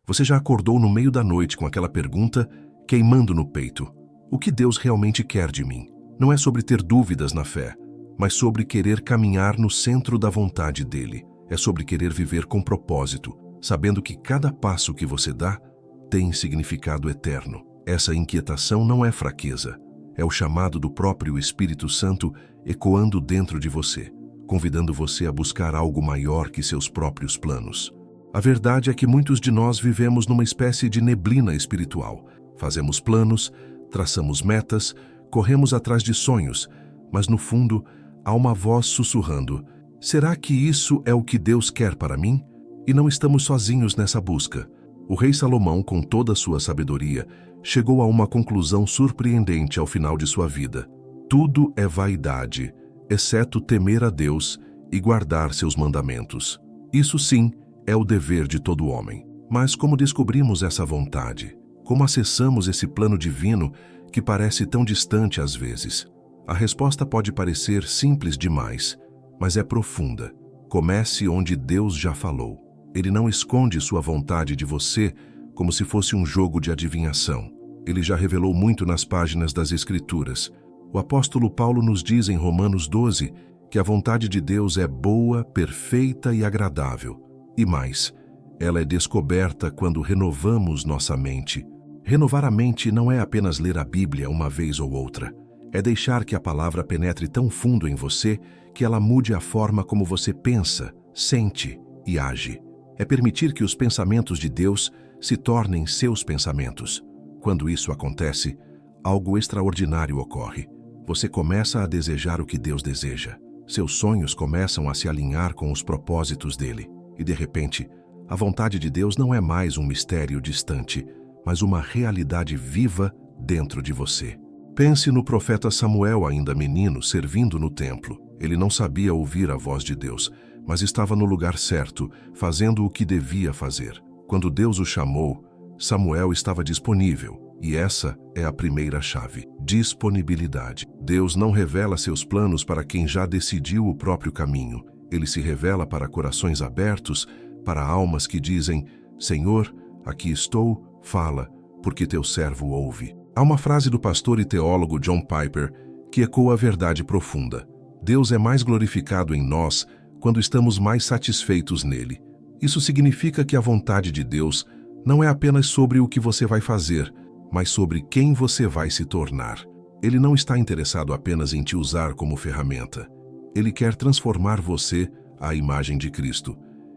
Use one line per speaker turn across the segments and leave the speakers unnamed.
Você já acordou no meio da noite com aquela pergunta queimando no peito: o que Deus realmente quer de mim? Não é sobre ter dúvidas na fé, mas sobre querer caminhar no centro da vontade dele. É sobre querer viver com propósito, sabendo que cada passo que você dá tem significado eterno. Essa inquietação não é fraqueza, é o chamado do próprio Espírito Santo ecoando dentro de você, convidando você a buscar algo maior que seus próprios planos. A verdade é que muitos de nós vivemos numa espécie de neblina espiritual. Fazemos planos, traçamos metas, corremos atrás de sonhos, mas no fundo há uma voz sussurrando: será que isso é o que Deus quer para mim? E não estamos sozinhos nessa busca. O rei Salomão, com toda a sua sabedoria, chegou a uma conclusão surpreendente ao final de sua vida. Tudo é vaidade, exceto temer a Deus e guardar seus mandamentos. Isso sim é o dever de todo homem. Mas como descobrimos essa vontade? Como acessamos esse plano divino que parece tão distante às vezes? A resposta pode parecer simples demais, mas é profunda. Comece onde Deus já falou. Ele não esconde sua vontade de você como se fosse um jogo de adivinhação. Ele já revelou muito nas páginas das Escrituras. O apóstolo Paulo nos diz em Romanos 12 que a vontade de Deus é boa, perfeita e agradável. E mais, ela é descoberta quando renovamos nossa mente. Renovar a mente não é apenas ler a Bíblia uma vez ou outra. É deixar que a palavra penetre tão fundo em você que ela mude a forma como você pensa, sente e age. É permitir que os pensamentos de Deus se tornem seus pensamentos. Quando isso acontece, algo extraordinário ocorre. Você começa a desejar o que Deus deseja. Seus sonhos começam a se alinhar com os propósitos dele. E de repente, a vontade de Deus não é mais um mistério distante, mas uma realidade viva dentro de você. Pense no profeta Samuel, ainda menino, servindo no templo. Ele não sabia ouvir a voz de Deus, mas estava no lugar certo, fazendo o que devia fazer. Quando Deus o chamou, Samuel estava disponível, e essa é a primeira chave: disponibilidade. Deus não revela seus planos para quem já decidiu o próprio caminho. Ele se revela para corações abertos, para almas que dizem: Senhor, aqui estou, fala, porque teu servo ouve. Há uma frase do pastor e teólogo John Piper que ecoa a verdade profunda: Deus é mais glorificado em nós quando estamos mais satisfeitos nele. Isso significa que a vontade de Deus não é apenas sobre o que você vai fazer, mas sobre quem você vai se tornar. Ele não está interessado apenas em te usar como ferramenta. Ele quer transformar você à imagem de Cristo.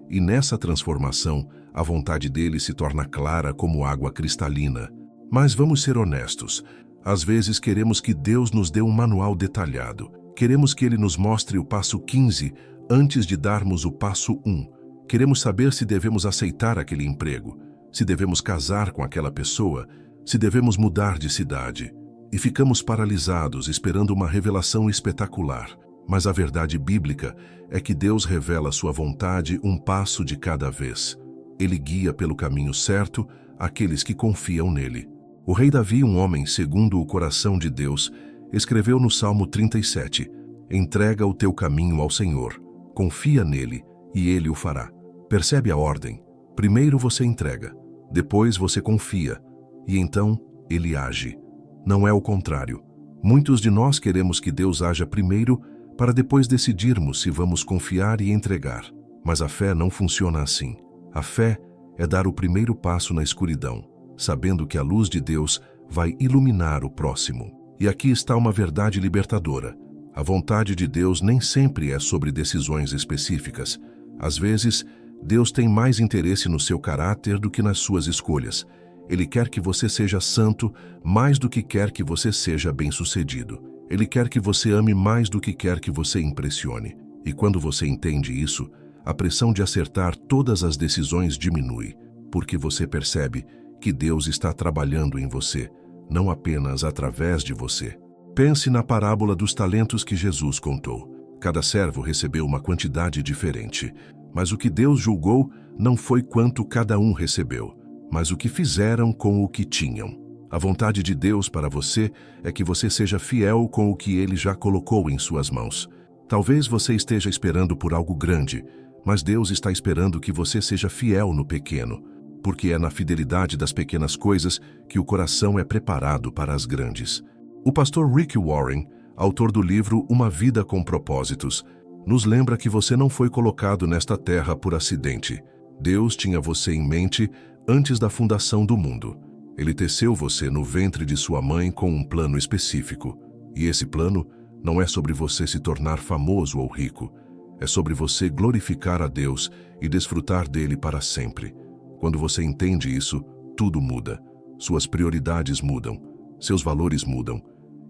E nessa transformação, a vontade dele se torna clara como água cristalina. Mas vamos ser honestos. Às vezes queremos que Deus nos dê um manual detalhado. Queremos que ele nos mostre o passo 15 antes de darmos o passo 1. Queremos saber se devemos aceitar aquele emprego, se devemos casar com aquela pessoa, se devemos mudar de cidade. E ficamos paralisados esperando uma revelação espetacular. Mas a verdade bíblica é que Deus revela sua vontade um passo de cada vez. Ele guia pelo caminho certo aqueles que confiam nele. O rei Davi, um homem segundo o coração de Deus, escreveu no Salmo 37, entrega o teu caminho ao Senhor, confia nele e ele o fará. Percebe a ordem? Primeiro você entrega, depois você confia e então ele age. Não é o contrário. Muitos de nós queremos que Deus haja primeiro para depois decidirmos se vamos confiar e entregar. Mas a fé não funciona assim. A fé é dar o primeiro passo na escuridão, sabendo que a luz de Deus vai iluminar o próximo. E aqui está uma verdade libertadora. A vontade de Deus nem sempre é sobre decisões específicas. Às vezes, Deus tem mais interesse no seu caráter do que nas suas escolhas. Ele quer que você seja santo mais do que quer que você seja bem-sucedido. Ele quer que você ame mais do que quer que você impressione. E quando você entende isso, a pressão de acertar todas as decisões diminui, porque você percebe que Deus está trabalhando em você, não apenas através de você. Pense na parábola dos talentos que Jesus contou. Cada servo recebeu uma quantidade diferente, mas o que Deus julgou não foi quanto cada um recebeu, mas o que fizeram com o que tinham. A vontade de Deus para você é que você seja fiel com o que Ele já colocou em suas mãos. Talvez você esteja esperando por algo grande, mas Deus está esperando que você seja fiel no pequeno. porque é na fidelidade das pequenas coisas que o coração é preparado para as grandes. O pastor Rick Warren, autor do livro Uma Vida com Propósitos, nos lembra que você não foi colocado nesta terra por acidente. Deus tinha você em mente antes da fundação do mundo. Ele teceu você no ventre de sua mãe com um plano específico. E esse plano não é sobre você se tornar famoso ou rico. É sobre você glorificar a Deus e desfrutar dele para sempre. Quando você entende isso, tudo muda. Suas prioridades mudam, seus valores mudam,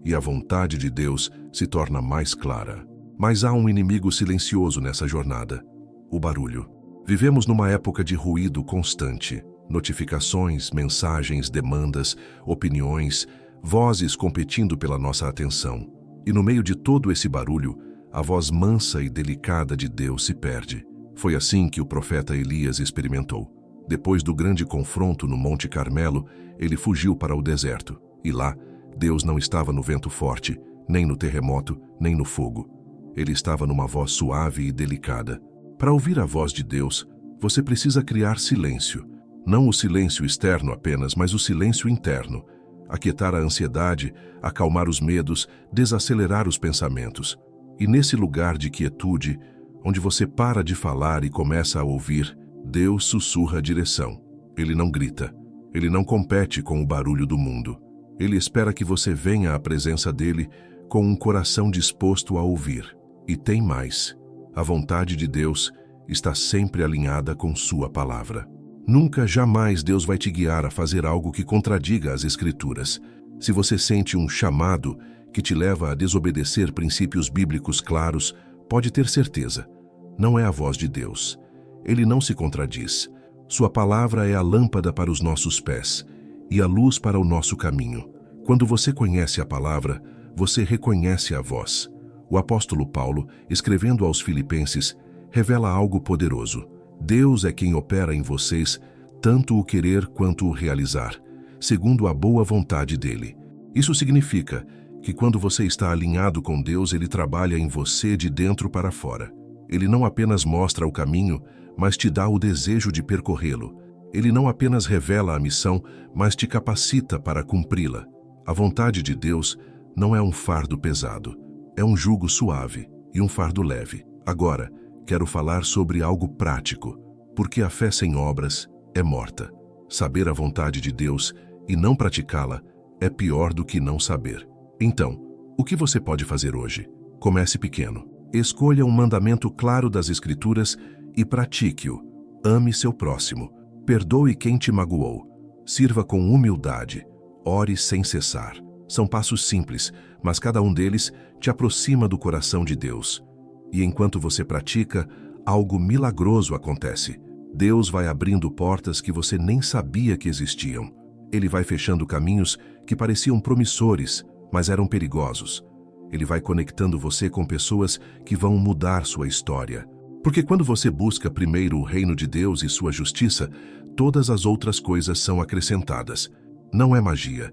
e a vontade de Deus se torna mais clara. Mas há um inimigo silencioso nessa jornada: o barulho. Vivemos numa época de ruído constante. Notificações, mensagens, demandas, opiniões, vozes competindo pela nossa atenção. E no meio de todo esse barulho, a voz mansa e delicada de Deus se perde. Foi assim que o profeta Elias experimentou. Depois do grande confronto no Monte Carmelo, ele fugiu para o deserto. E lá, Deus não estava no vento forte, nem no terremoto, nem no fogo. Ele estava numa voz suave e delicada. Para ouvir a voz de Deus, você precisa criar silêncio. Não o silêncio externo apenas, mas o silêncio interno. Aquietar a ansiedade, acalmar os medos, desacelerar os pensamentos. E nesse lugar de quietude, onde você para de falar e começa a ouvir, Deus sussurra a direção. Ele não grita. Ele não compete com o barulho do mundo. Ele espera que você venha à presença dele com um coração disposto a ouvir. E tem mais. A vontade de Deus está sempre alinhada com sua palavra. Nunca, jamais Deus vai te guiar a fazer algo que contradiga as Escrituras. Se você sente um chamado que te leva a desobedecer princípios bíblicos claros, pode ter certeza. Não é a voz de Deus. Ele não se contradiz. Sua palavra é a lâmpada para os nossos pés e a luz para o nosso caminho. Quando você conhece a palavra, você reconhece a voz. O apóstolo Paulo, escrevendo aos Filipenses, revela algo poderoso. Deus é quem opera em vocês tanto o querer quanto o realizar, segundo a boa vontade dele. Isso significa que quando você está alinhado com Deus, ele trabalha em você de dentro para fora. Ele não apenas mostra o caminho, mas te dá o desejo de percorrê-lo. Ele não apenas revela a missão, mas te capacita para cumpri-la. A vontade de Deus não é um fardo pesado, é um jugo suave e um fardo leve. Agora, quero falar sobre algo prático, porque a fé sem obras é morta. Saber a vontade de Deus e não praticá-la é pior do que não saber. Então, o que você pode fazer hoje? Comece pequeno. Escolha um mandamento claro das Escrituras e pratique-o. Ame seu próximo. Perdoe quem te magoou. Sirva com humildade. Ore sem cessar. São passos simples, mas cada um deles te aproxima do coração de Deus. E enquanto você pratica, algo milagroso acontece. Deus vai abrindo portas que você nem sabia que existiam. Ele vai fechando caminhos que pareciam promissores, mas eram perigosos. Ele vai conectando você com pessoas que vão mudar sua história. Porque quando você busca primeiro o reino de Deus e sua justiça, todas as outras coisas são acrescentadas. Não é magia,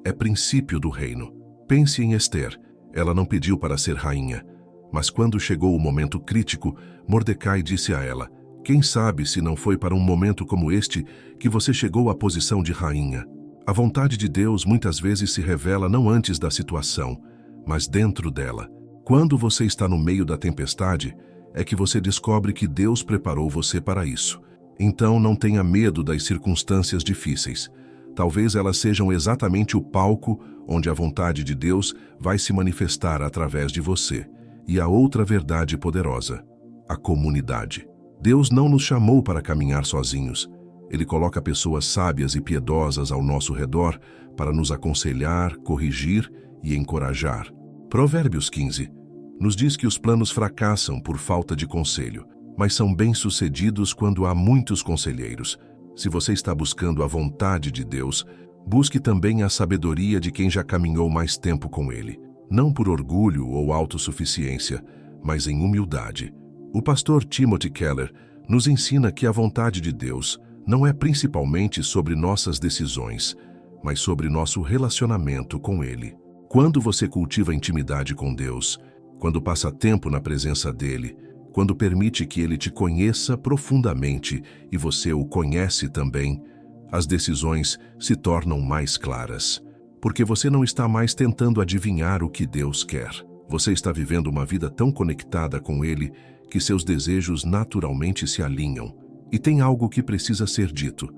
é princípio do reino. Pense em Ester. Ela não pediu para ser rainha. Mas quando chegou o momento crítico, Mordecai disse a ela: quem sabe se não foi para um momento como este que você chegou à posição de rainha? A vontade de Deus muitas vezes se revela não antes da situação, mas dentro dela. Quando você está no meio da tempestade, é que você descobre que Deus preparou você para isso. Então não tenha medo das circunstâncias difíceis. Talvez elas sejam exatamente o palco onde a vontade de Deus vai se manifestar através de você. E a outra verdade poderosa: a comunidade. Deus não nos chamou para caminhar sozinhos. Ele coloca pessoas sábias e piedosas ao nosso redor para nos aconselhar, corrigir e encorajar. Provérbios 15 nos diz que os planos fracassam por falta de conselho, mas são bem-sucedidos quando há muitos conselheiros. Se você está buscando a vontade de Deus, busque também a sabedoria de quem já caminhou mais tempo com Ele. Não por orgulho ou autossuficiência, mas em humildade. O pastor Timothy Keller nos ensina que a vontade de Deus não é principalmente sobre nossas decisões, mas sobre nosso relacionamento com Ele. Quando você cultiva intimidade com Deus, quando passa tempo na presença dEle, quando permite que ele te conheça profundamente e você o conhece também, as decisões se tornam mais claras. Porque você não está mais tentando adivinhar o que Deus quer. Você está vivendo uma vida tão conectada com Ele que seus desejos naturalmente se alinham. E tem algo que precisa ser dito.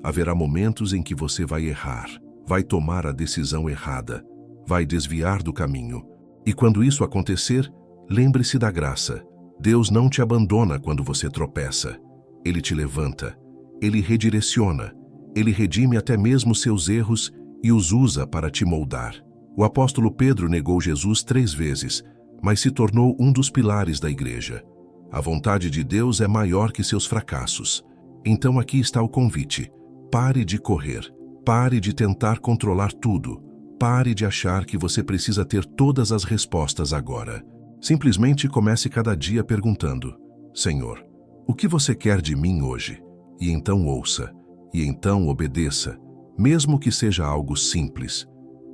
Haverá momentos em que você vai errar, vai tomar a decisão errada, vai desviar do caminho. E quando isso acontecer, lembre-se da graça. Deus não te abandona quando você tropeça. Ele te levanta, Ele redireciona, Ele redime até mesmo seus erros e os usa para te moldar. O apóstolo Pedro negou Jesus 3 vezes, mas se tornou um dos pilares da igreja. A vontade de Deus é maior que seus fracassos. Então aqui está o convite. Pare de correr. Pare de tentar controlar tudo. Pare de achar que você precisa ter todas as respostas agora. Simplesmente comece cada dia perguntando: Senhor, o que você quer de mim hoje? E então ouça. E então obedeça. Mesmo que seja algo simples.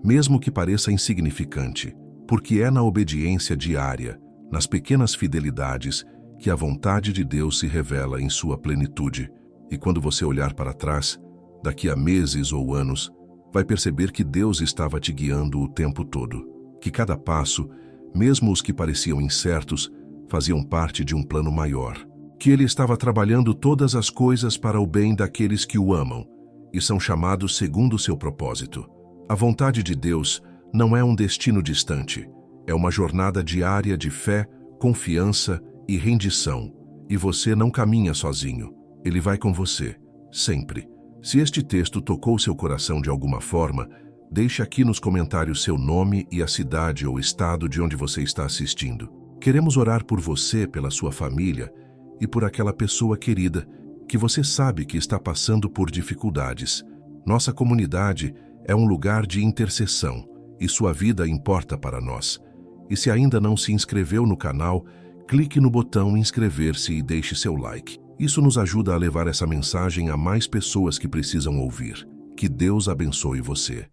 Mesmo que pareça insignificante. Porque é na obediência diária, nas pequenas fidelidades, que a vontade de Deus se revela em sua plenitude. E quando você olhar para trás, daqui a meses ou anos, vai perceber que Deus estava te guiando o tempo todo. Que cada passo, mesmo os que pareciam incertos, faziam parte de um plano maior. Que Ele estava trabalhando todas as coisas para o bem daqueles que o amam e são chamados segundo o seu propósito. A vontade de Deus não é um destino distante, é uma jornada diária de fé, confiança e rendição. E você não caminha sozinho, Ele vai com você, sempre. Se este texto tocou seu coração de alguma forma, deixe aqui nos comentários seu nome e a cidade ou estado de onde você está assistindo. Queremos orar por você, pela sua família e por aquela pessoa querida que você sabe que está passando por dificuldades. Nossa comunidade é um lugar de intercessão e sua vida importa para nós. E se ainda não se inscreveu no canal, clique no botão inscrever-se e deixe seu like. Isso nos ajuda a levar essa mensagem a mais pessoas que precisam ouvir. Que Deus abençoe você.